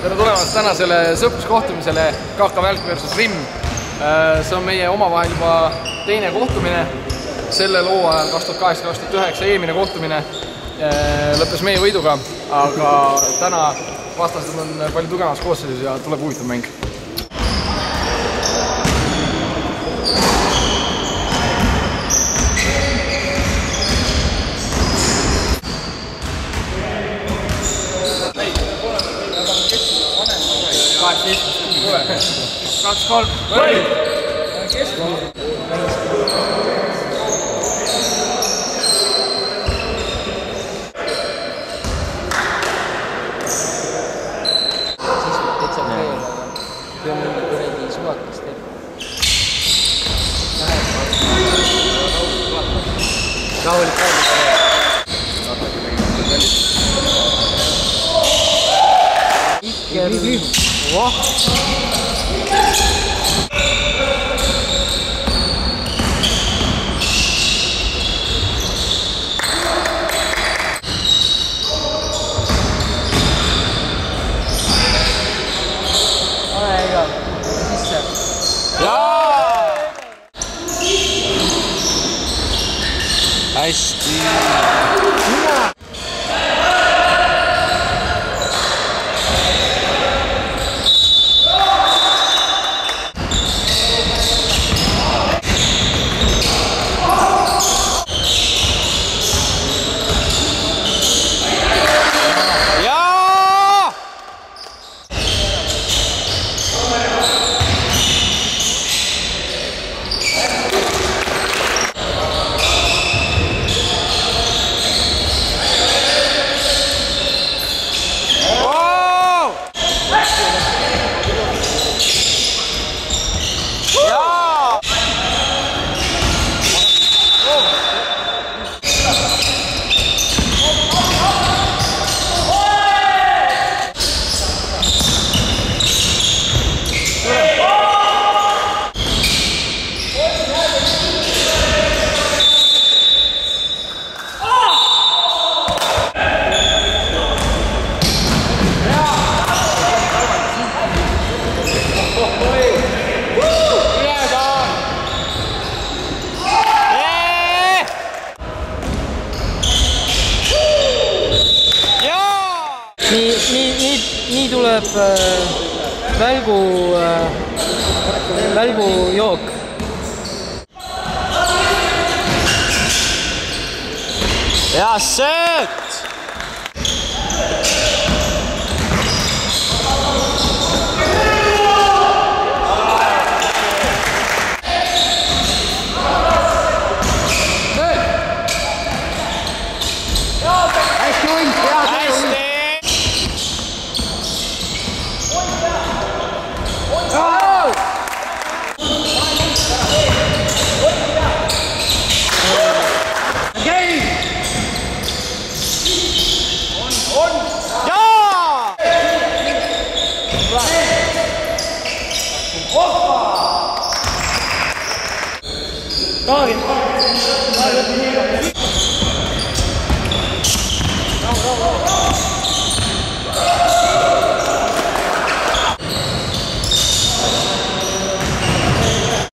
tere tulemast tänasele sõpruskohtumisele KK Välk versus Rimm. See on meie omavahel juba teine kohtumine selle loo ajal 2008-2009. Eelmine kohtumine lõppes meie võiduga, aga täna vastased on palju tugevamas koosseisus ja tuleb huvitav mäng. Kaks, kolm, võid! Rahulik hästi. Nii tuleb välgujook. Ja sööt! Karin!